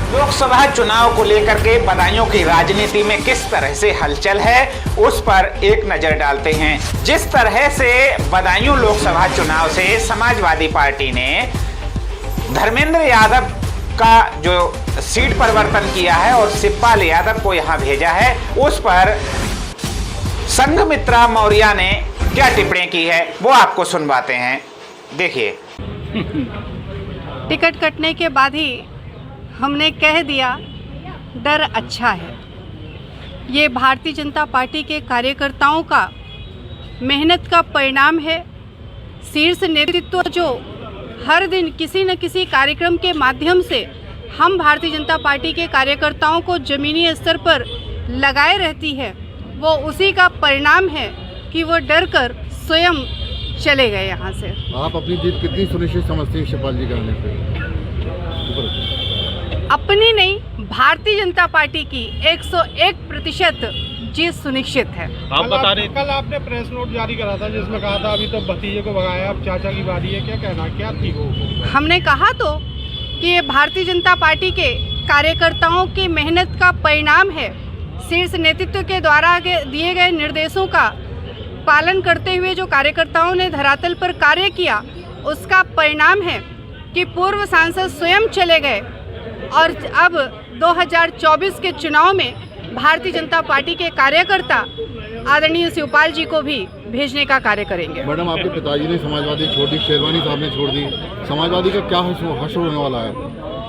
लोकसभा चुनाव को लेकर के बदायूं की राजनीति में किस तरह से हलचल है उस पर एक नजर डालते हैं। जिस तरह से बदायूं लोकसभा चुनाव से समाजवादी पार्टी ने धर्मेंद्र यादव का जो सीट परिवर्तन किया है और शिवपाल यादव को यहां भेजा है, उस पर संघमित्रा मौर्य ने क्या टिप्पणी की है वो आपको सुनवाते हैं। देखिए। टिकट कटने के बाद ही हमने कह दिया डर अच्छा है। ये भारतीय जनता पार्टी के कार्यकर्ताओं का मेहनत का परिणाम है। शीर्ष नेतृत्व जो हर दिन किसी न किसी कार्यक्रम के माध्यम से हम भारतीय जनता पार्टी के कार्यकर्ताओं को ज़मीनी स्तर पर लगाए रहती है, वो उसी का परिणाम है कि वो डर कर स्वयं चले गए यहाँ से। आप अपनी जीत कितनी सुनिश्चित समझते हैं शिवपाल जी के आने पे? अपनी नहीं, भारतीय जनता पार्टी की 101% जीत सुनिश्चित है। आप बता रहे कल आपने प्रेस नोट जारी करा था जिसमें कहा था अभी तो भतीजे को भगाया, अब चाचा की बारी है, क्या कहना क्या थी वो? हमने कहा तो कि ये भारतीय जनता पार्टी के कार्यकर्ताओं की मेहनत का परिणाम है। शीर्ष नेतृत्व के द्वारा दिए गए निर्देशों का पालन करते हुए जो कार्यकर्ताओं ने धरातल पर कार्य किया, उसका परिणाम है कि पूर्व सांसद स्वयं चले गए और अब 2024 के चुनाव में भारतीय जनता पार्टी के कार्यकर्ता आदरणीय शिवपाल जी को भी भेजने का कार्य करेंगे। मैडम, आपके पिताजी ने समाजवादी छोड़ दी, शेरवानी साहब ने छोड़ दी, समाजवादी का क्या हश्र होने वाला है?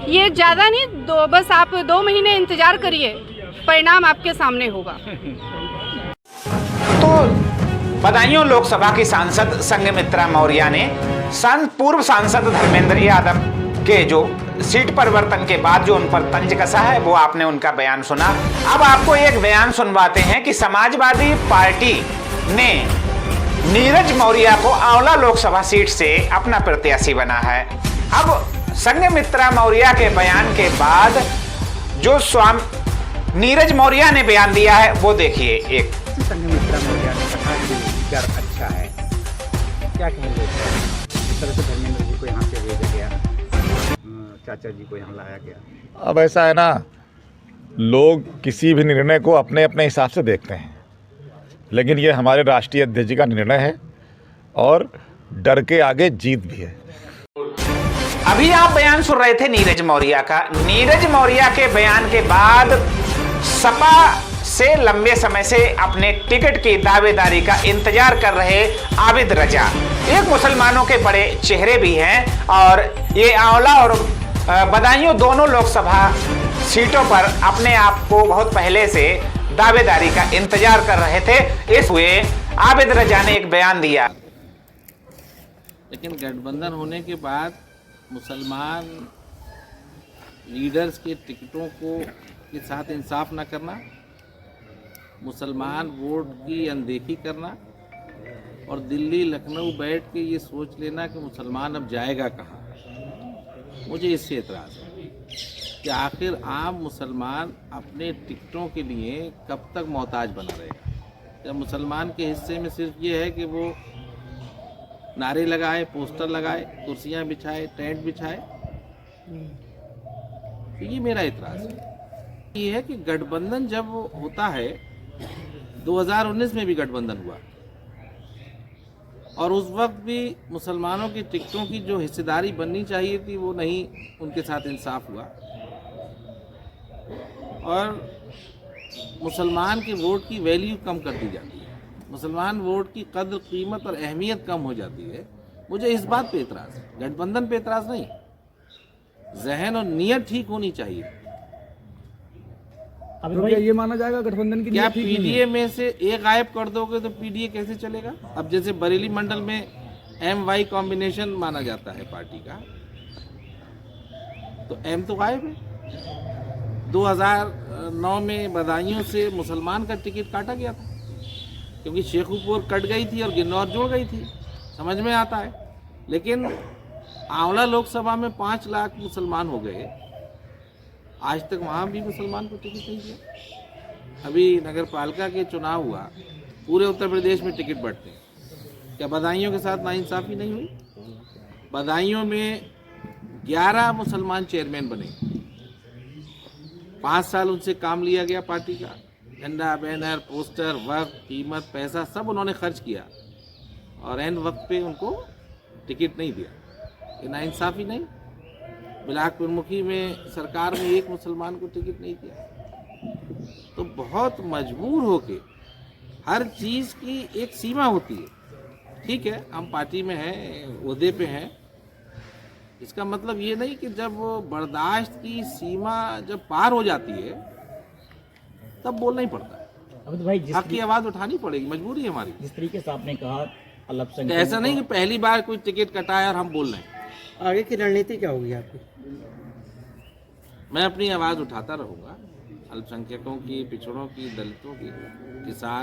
ये ज़्यादा नहीं, बस आप 2 महीने इंतजार करिए, परिणाम आपके सामने होगा। तो बदायूं लोकसभा की सांसद संघमित्रा मौर्य ने पूर्व सांसद धर्मेंद्र यादव के जो सीट परिवर्तन के बाद जो उन पर तंज कसा है वो आपने उनका बयान सुना। अब आपको एक बयान सुनवाते हैं कि समाजवादी पार्टी ने नीरज मौर्य को आंवला लोकसभा सीट से अपना प्रत्याशी बना है। अब संघमित्रा मौर्य के बयान के बाद जो नीरज मौर्य ने बयान दिया है वो देखिए। एक संघमित्रा मौर्य ने कहा कि डर अच्छा है, क्या कहेंगे? इस तरह से धर्मेंद्र जी को यहाँ से भेजा गया, चाचा जी को यहाँ लाया गया। अब ऐसा है ना, लोग किसी भी निर्णय को अपने अपने हिसाब से देखते हैं, लेकिन ये हमारे राष्ट्रीय अध्यक्ष जी का निर्णय है और डर के आगे जीत भी है। अभी आप बयान सुन रहे थे नीरज मौर्य का। नीरज मौर्य के बयान के बाद सपा से लंबे समय से अपने टिकट की दावेदारी का इंतजार कर रहे आबिद रजा एक मुसलमानों के बड़े चेहरे भी हैं और ये आंवला और बदायूं दोनों लोकसभा सीटों पर अपने आप को बहुत पहले से दावेदारी का इंतजार कर रहे थे। इस हुए आबिद रजा ने एक बयान दिया। लेकिन गठबंधन होने के बाद मुसलमान लीडर्स के टिकटों को के साथ इंसाफ न करना, मुसलमान वोट की अनदेखी करना और दिल्ली लखनऊ बैठ के ये सोच लेना कि मुसलमान अब जाएगा कहाँ, मुझे इससे एतराज़ है कि आखिर आम मुसलमान अपने टिकटों के लिए कब तक मोहताज बना रहेगा। जब मुसलमान के हिस्से में सिर्फ ये है कि वो नारे लगाए, पोस्टर लगाए, कुर्सियाँ बिछाए, टेंट बिछाए, तो ये मेरा एतराज़ है। ये है कि गठबंधन जब होता है, 2019 में भी गठबंधन हुआ और उस वक्त भी मुसलमानों की टिकटों की जो हिस्सेदारी बननी चाहिए थी वो नहीं, उनके साथ इंसाफ हुआ और मुसलमान के वोट की वैल्यू कम कर दी जाती है, मुसलमान वोट की कद्र कीमत और अहमियत कम हो जाती है। मुझे इस बात पे एतराज़ है, गठबंधन पे एतराज़ नहीं, जहन और नीयत ठीक होनी चाहिए। अब तो ये माना जाएगा गठबंधन की क्या पीडीए में से एक गायब कर दोगे तो पीडीए कैसे चलेगा? अब जैसे बरेली मंडल में MY कॉम्बिनेशन माना जाता है पार्टी का, तो M तो गायब है। 2009 में बदायूं से मुसलमान का टिकट काटा गया था क्योंकि शेखुपुर कट गई थी और गिन्नौर जुड़ गई थी, समझ में आता है। लेकिन आंवला लोकसभा में 5 लाख मुसलमान हो गए, आज तक वहाँ भी मुसलमान को टिकट नहीं दिया। अभी नगर पालिका के चुनाव हुआ, पूरे उत्तर प्रदेश में टिकट बढ़ते हैं, क्या बदायूं के साथ नाइंसाफ़ी नहीं हुई? बदायूं में 11 मुसलमान चेयरमैन बने 5 साल उनसे काम लिया गया पार्टी का, झंडा, बैनर, पोस्टर, वक्त, कीमत, पैसा सब उन्होंने खर्च किया और एंड वक्त पे उनको टिकट नहीं दिया। ये नाइंसाफ़ी नहीं? बिलासपुर मुखी में सरकार में एक मुसलमान को टिकट नहीं दिया। तो बहुत मजबूर होके हर चीज़ की एक सीमा होती है। ठीक है, हम पार्टी में हैं, ओहदे पे हैं, इसका मतलब ये नहीं कि जब वो बर्दाश्त की सीमा जब पार हो जाती है तब बोलना ही पड़ता है। अमित भाई, हक की आवाज़ उठानी पड़ेगी, मजबूरी है हमारी। जिस तरीके से आपने कहा तो अल्पसंख्यक ऐसा नहीं कि पहली बार कोई टिकट कटाया और हम बोल रहे हैं। आगे की रणनीति क्या होगी आपकी? मैं अपनी आवाज़ उठाता रहूँगा, अल्पसंख्यकों की, पिछड़ों की, दलितों की, किसान